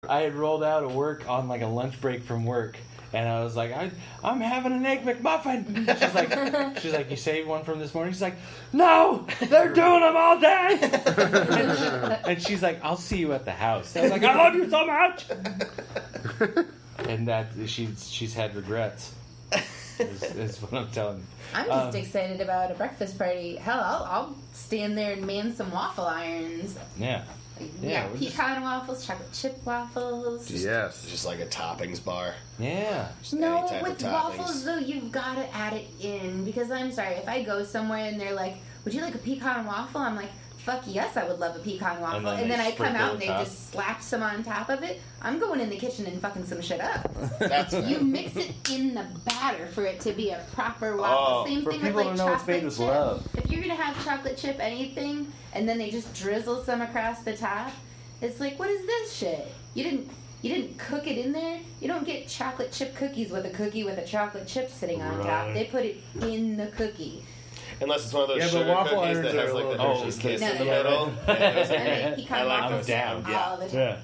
I had rolled out of work on like a lunch break from work, and I was like, I'm having an egg McMuffin. She's like, you saved one from this morning? She's like, no, they're doing them all day. and she's like, I'll see you at the house. I was like, I love you so much. And that she's had regrets. Is what I'm telling you. I'm just excited about a breakfast party. Hell, I'll stand there and man some waffle irons. Yeah. Yeah, pecan waffles, chocolate chip waffles. Just like a toppings bar. Yeah. No, with waffles though, you've got to add it in, because I'm sorry, if I go somewhere and they're like, "Would you like a pecan waffle?" I'm like, "Fuck yes, I would love a pecan waffle." And then I come out and they just slap some on top of it. I'm going in the kitchen and fucking some shit up. You mix it in the batter for it to be a proper waffle. Same thing with like chocolate chip. Love. If you're gonna have chocolate chip anything, and then they just drizzle some across the top, it's like, what is this shit? You didn't cook it in there. You don't get chocolate chip cookies with a cookie with a chocolate chip sitting on top. They put it in the cookie. Unless it's one of those sugar cookies that has like the Hershey's Kiss in the middle. I like those down all the time.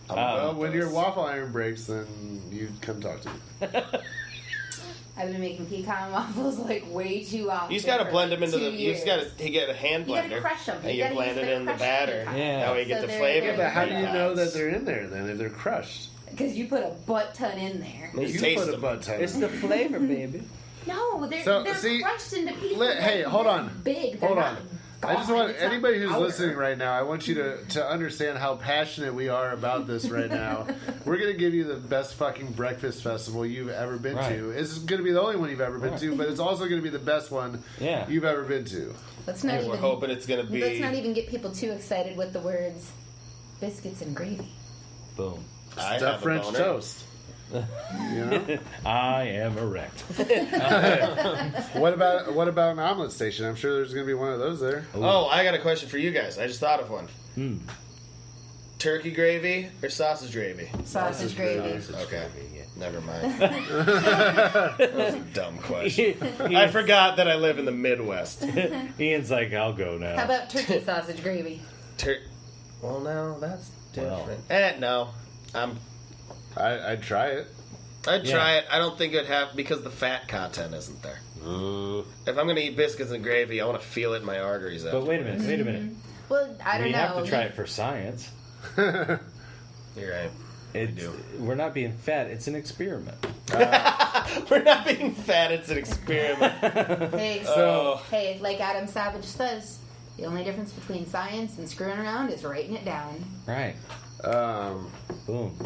Well, when your waffle iron breaks, then you come talk to me. I've been making pecan waffles like way too often. You just gotta blend them into the. You just gotta get a hand blender. You gotta crush them. And you blend it in the batter. That way you get the flavor. Yeah, but how do you know that they're in there then if they're crushed? Because you put a butt ton in there. You put a butt ton. It's the flavor, baby. No, they're crushed into pieces. Hey, hold on. Big. Hold on. I just want anybody who's listening right now, I want you to understand how passionate we are about this right now. We're going to give you the best fucking breakfast festival you've ever been to. It's going to be the only one you've ever been to, but it's also going to be the best one you've ever been to. We're hoping it's going to be... Let's not even get people too excited with the words biscuits and gravy. Boom. Stuffed French toast. You know? I am erect. What about an omelet station? I'm sure there's going to be one of those there. Ooh. Oh, I got a question for you guys. I just thought of one. Turkey gravy or sausage gravy? Sausage gravy. Okay. Never mind. That was a dumb question. I forgot that I live in the Midwest. Ian's like, I'll go now. How about turkey sausage gravy? Well, no, that's different. No. I'd try it. I'd try it. I don't think it'd have, because the fat content isn't there. If I'm going to eat biscuits and gravy, I want to feel it in my arteries. But wait a minute. Well, I don't know. We have to try it for science. You're right. We're not being fat. It's an experiment. We're not being fat. It's an experiment. Hey, like Adam Savage says, the only difference between science and screwing around is writing it down. Right. Boom.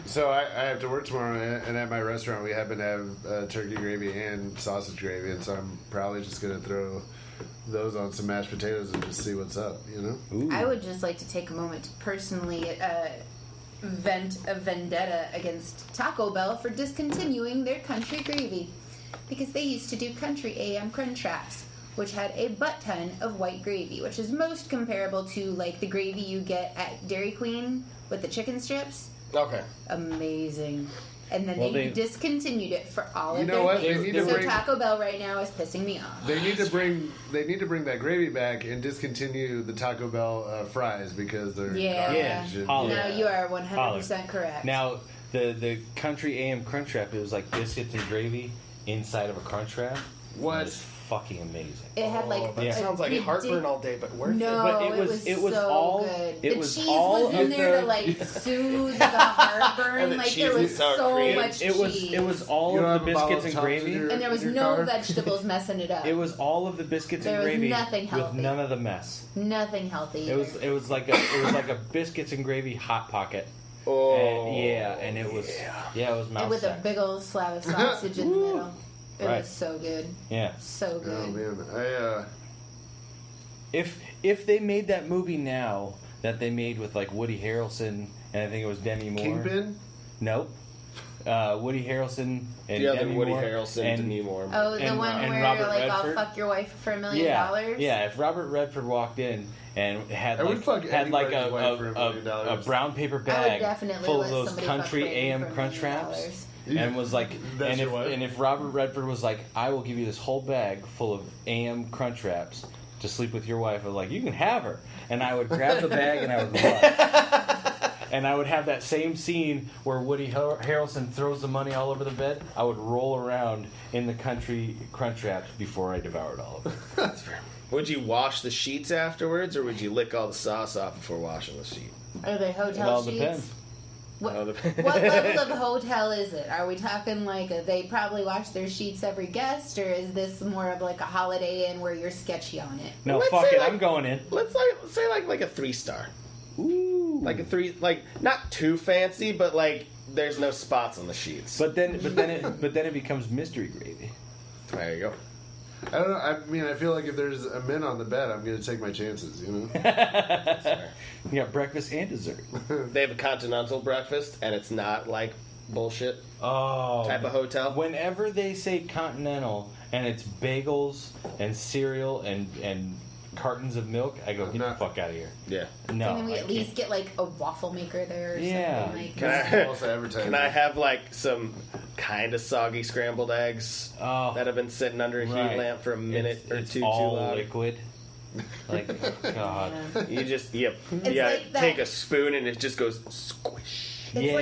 So I have to work tomorrow, and at my restaurant we happen to have turkey gravy and sausage gravy, and so I'm probably just going to throw those on some mashed potatoes and just see what's up, you know? Ooh. I would just like to take a moment to personally vent a vendetta against Taco Bell for discontinuing their country gravy, because they used to do country AM Crunchwraps, which had a butt ton of white gravy, which is most comparable to like the gravy you get at Dairy Queen with the chicken strips. Okay. Amazing. And then they discontinued it for all of their things. So Taco Bell right now is pissing me off. They need to bring that gravy back and discontinue the Taco Bell fries because they're garbage. No, you are 100% correct. Now the country AM Crunchwrap, it was like biscuits and gravy inside of a Crunchwrap. What? It was fucking amazing. It had like that sounds like heartburn all day, but worth it. But it was so all good. The cheese was in there to like soothe the heartburn. Like there was so much cheese. It was all of the biscuits and gravy, and there was no vegetables messing it up. It was all of the biscuits and gravy with none of the mess. Nothing healthy. It was like a biscuits and gravy hot pocket. Oh, and it was it was mouth. And with a big old slab of sausage in the middle. It was so good. Yeah. So good. Oh, man. If they made that movie now that they made with, like, Woody Harrelson and I think it was Demi Moore. Kingpin? Nope. Woody Harrelson and Demi Woody Moore. Harrelson and Demi Moore. Oh, the one where you're like, I'll fuck your wife for $1 million? Yeah, if Robert Redford walked in and had like a brown paper bag full of those country AM Crunchwraps. And was like, and if Robert Redford was like, I will give you this whole bag full of AM Crunchwraps to sleep with your wife, I was like, you can have her. And I would grab the bag and I would run. and I would have that same scene where Woody Harrelson throws the money all over the bed. I would roll around in the country crunch wraps before I devoured all of it. That's fair. Would you wash the sheets afterwards, or would you lick all the sauce off before washing the sheet? Are they hotel sheets? It all depends. What level of hotel is it? Are we talking like they probably wash their sheets every guest, or is this more of like a Holiday Inn where you're sketchy on it? No, fuck it, I'm going in. Let's say like a 3-star. Ooh, like a 3, like not too fancy, but like there's no spots on the sheets. But then it becomes mystery gravy. There you go. I don't know. I mean, I feel like if there's a mint on the bed, I'm going to take my chances, you know? You got breakfast and dessert. They have a continental breakfast, and it's not like bullshit type of hotel. Whenever they say continental, and it's bagels and cereal and cartons of milk, I go, get the fuck out of here. Yeah. No. Can we at least get like a waffle maker there or something? Can I have like some kind of soggy scrambled eggs that have been sitting under a heat lamp for a minute or two too long? Liquid. Like, God. You just, take a spoon and it just goes squish. It's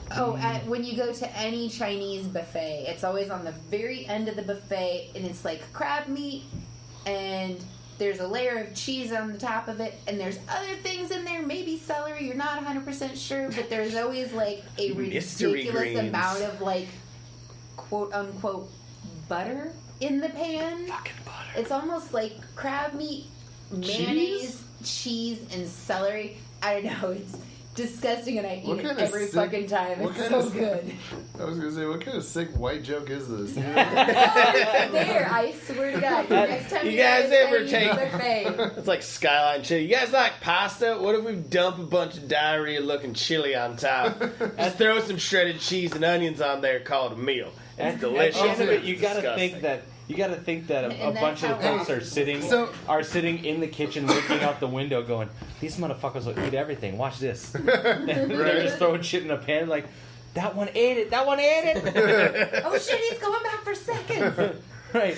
like when you go to any Chinese buffet, it's always on the very end of the buffet, and it's like crab meat, and there's a layer of cheese on the top of it, and there's other things in there, maybe celery, you're not 100% sure, but there's always like a ridiculous amount of like quote unquote butter in the pan. Fucking butter. It's almost like crab meat, mayonnaise, cheese, and celery. I don't know, it's disgusting, and I eat it every fucking time. It's so good. I was gonna say, what kind of sick white joke is this? There, I swear to God. Next time you guys ever take it's like Skyline chili. You guys like pasta? What if we dump a bunch of diarrhea-looking chili on top? Just throw some shredded cheese and onions on there. Call it a meal. It's delicious. At the end of it, you gotta think that a bunch of the folks are sitting in the kitchen looking out the window going, these motherfuckers will eat everything. Watch this. And they're just throwing shit in a pan like, that one ate it. That one ate it. Oh shit, he's going back for seconds. Right.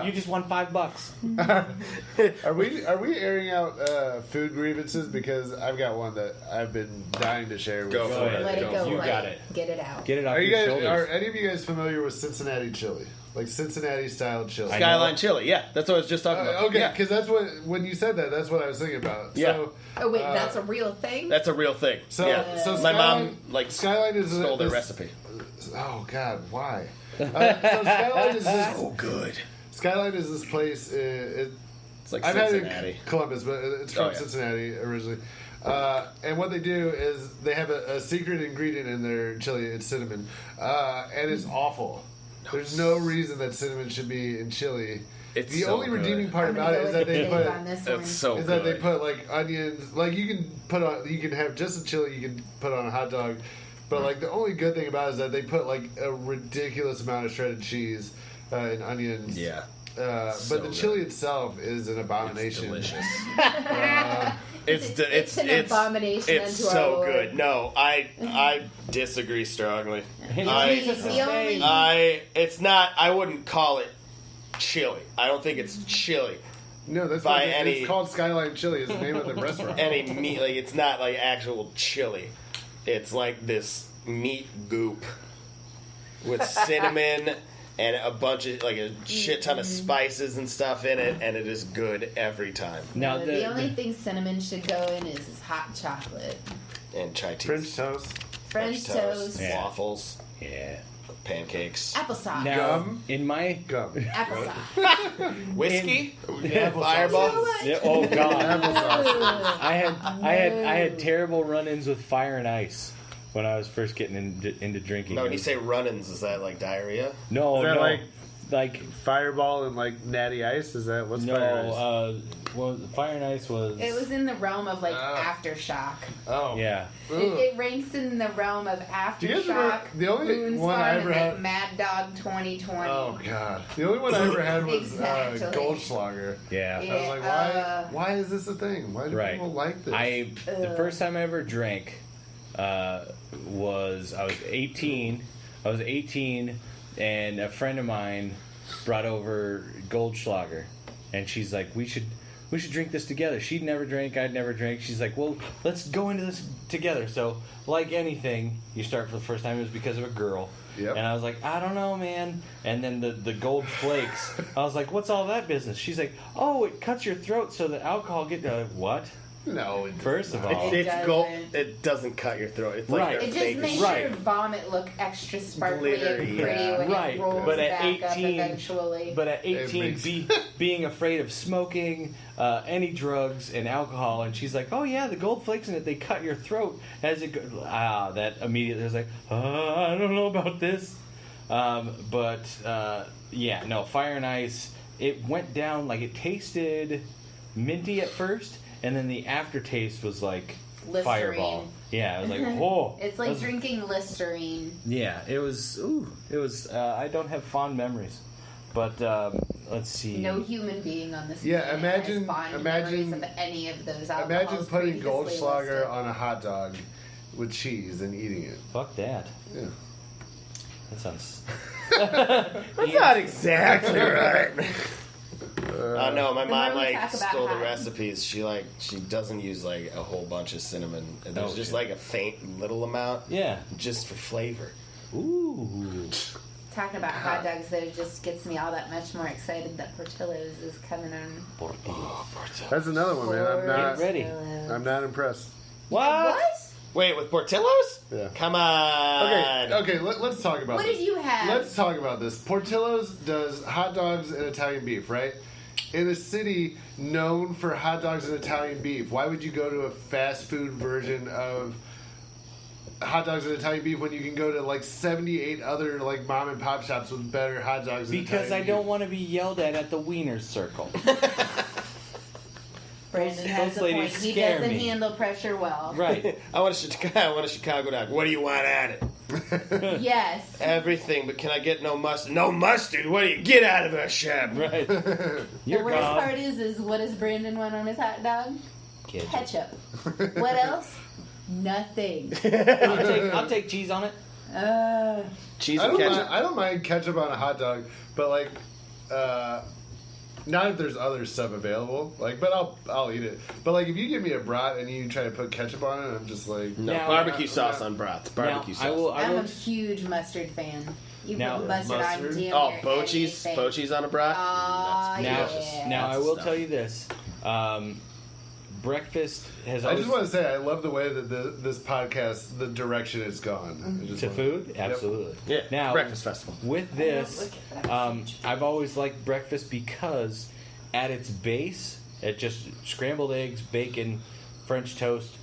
You just won $5. Are we airing out food grievances? Because I've got one that I've been dying to share with you. Go for it. Let it go. You got it. Get it out. Get it off your shoulders. Are any of you guys familiar with Cincinnati chili? Like Cincinnati style chili? Skyline chili, yeah. That's what I was just talking about. Okay, because that's what, when you said that, that's what I was thinking about. Yeah. So, oh wait, that's a real thing? That's a real thing. So my mom Skyline stole their recipe. Oh God, why? So Skyline is this. So good. Skyline is this place. It's like I've Cincinnati. had it in Columbus, but it's from Cincinnati originally. And what they do is they have a secret ingredient in their chili. It's cinnamon, and it's awful. There's no reason that cinnamon should be in chili. It's the only redeeming part about it is that they put they put like onions. Like you can have just a chili. You can put on a hot dog. But like the only good thing about it is that they put like a ridiculous amount of shredded cheese and onions. Yeah. But the chili itself is an abomination. It's delicious. It's an abomination. It's so good. No, I disagree strongly. It's not. I wouldn't call it chili. I don't think it's chili. No, that's by it's called Skyline Chili. Is the name of the restaurant. Any meat, like it's not like actual chili. It's like this meat goop with cinnamon and a bunch of like a shit ton of spices and stuff in it, and it is good every time. Now the only thing cinnamon should go in is hot chocolate and chai tea, French toast, waffles, pancakes, applesauce. Now, in my applesauce, whiskey, Fireball. Oh God, applesauce. I had terrible run-ins with fire and ice when I was first getting into drinking. No, when you say run-ins, is that like diarrhea? No, is that no. Like Fireball and like Natty Ice? Is that what's Fire Ice? Well, Fire and Ice was... It was in the realm of like Aftershock. Oh. Yeah. It ranks in the realm of Aftershock, the only one I ever had... Mad Dog 2020. Oh, God. The only one I ever had was Goldschlager. Yeah. I was like, why is this a thing? Why do people like this? The first time I ever drank was... I was 18. And a friend of mine brought over Goldschlager, and she's like, "We should we should drink this together. She'd never drank, I'd never drank. She's like, well, let's go into this together. So, like anything, you start for the first time, it was because of a girl. Yep. And I was like, I don't know, man. And then the gold flakes, I was like, what's all that business? She's like, oh, it cuts your throat so the alcohol gets... what? No. First of all, it's gold. It doesn't cut your throat. It's like it just makes your vomit look extra sparkly and pretty when it rolls but at back 18, up eventually. But at 18, being afraid of smoking, any drugs and alcohol, and she's like, "Oh yeah, the gold flakes in it, they cut your throat." As it that immediately was like, I don't know about this, but Fire and Ice. It went down like it tasted minty at first. And then the aftertaste was like Listerine. Fireball. Yeah, I was like, whoa. It's like drinking Listerine. Yeah, it was. I don't have fond memories, but let's see. No human being on this planet has fond memories of any of those alcohols. Imagine putting Goldschlager on a hot dog with cheese and eating it. Fuck that. Yeah. That sounds. That's not exactly right. No, my mom stole the recipes. She doesn't use like a whole bunch of cinnamon. There's just like a faint little amount. Yeah, just for flavor. Ooh. Talking about hot dogs, though, just gets me all that much more excited that Portillo's is coming on. Portillo's. That's another one, man. Get ready. I'm not impressed. What? Wait, with Portillo's? Yeah. Come on. Okay. Let's talk about this. What did you have? Let's talk about this. Portillo's does hot dogs and Italian beef, right? In a city known for hot dogs and Italian beef, why would you go to a fast food version of hot dogs and Italian beef when you can go to like 78 other like mom and pop shops with better hot dogs and Because Italian I don't want to be yelled at the Wiener Circle. Brandon has a point. He doesn't handle pressure well. Right. I want a Chicago dog. What do you want at it? Yes. Everything, but can I get no mustard? No mustard? What do you get out of a chef? Right. The worst part is what does Brandon want on his hot dog? Ketchup. What else? Nothing. I'll take cheese on it. Cheese and ketchup. I don't mind ketchup on a hot dog, but like, not if there's other stuff available. Like, but I'll eat it. But like, if you give me a brat and you try to put ketchup on it, I'm just like, no, barbecue sauce on brats. Barbecue sauce. I'm a huge mustard fan. You put mustard on damn Bochis on a brat. Now I will tell you this. Breakfast has always... I just want to say I love the way that this podcast, the direction it's gone. To food? Absolutely. Yeah, now, breakfast festival. With this, I've always liked breakfast because at its base, at just scrambled eggs, bacon, French toast,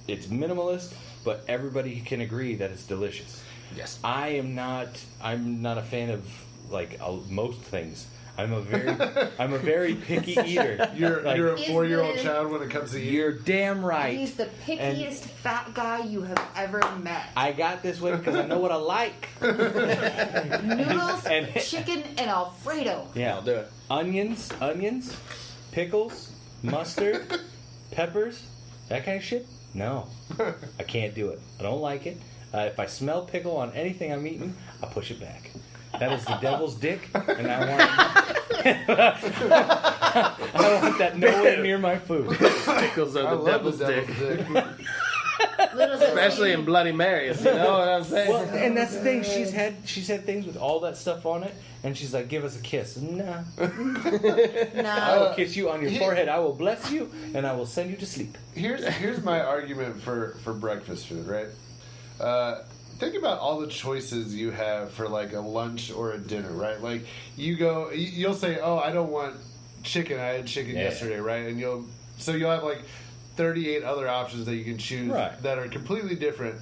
it's minimalist, but everybody can agree that it's delicious. Yes. I'm not a fan of like most things. I'm a very picky eater. You're a 4-year-old child when it comes to eating. You're damn right. He's the pickiest fat guy you have ever met. I got this way because I know what I like. Noodles, chicken, and Alfredo. Yeah, I'll do it. Onions, pickles, mustard, peppers, that kind of shit. No, I can't do it. I don't like it. If I smell pickle on anything I'm eating, I push it back. That is the devil's dick, and I don't want that nowhere near my food. Pickles are the devil's dick. Especially in Bloody Marys, you know what I'm saying? Well, and that's the thing. She's had things with all that stuff on it, and she's like, "Give us a kiss." Nah. I will kiss you on your forehead. I will bless you, and I will send you to sleep. Here's my argument for breakfast food, right? Think about all the choices you have for like a lunch or a dinner, right? Like you'll say, "Oh, I don't want chicken. I had chicken yesterday," right? And you'll have like 38 other options that you can choose that are completely different.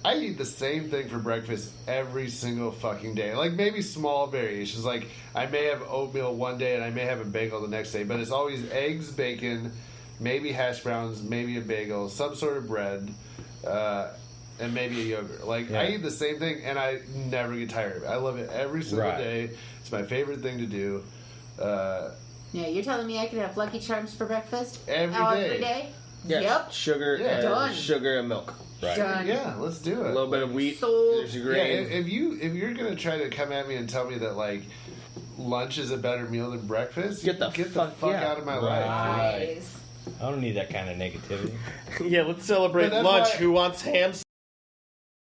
I eat the same thing for breakfast every single fucking day. Like maybe small variations. Like I may have oatmeal one day and I may have a bagel the next day, but it's always eggs, bacon, maybe hash browns, maybe a bagel, some sort of bread. And maybe a yogurt. Like, I eat the same thing, and I never get tired of it. I love it every single day. It's my favorite thing to do. Yeah, you're telling me I could have Lucky Charms for breakfast? Every day? Yeah. Yep. Sugar and milk. Right. Done. Yeah, let's do it. A little bit of wheat. Sold. There's your grain. Yeah, if you're gonna try to come at me and tell me that, like, lunch is a better meal than breakfast, get the fuck out of my life. I don't need that kind of negativity. Yeah, let's celebrate lunch. Who wants ham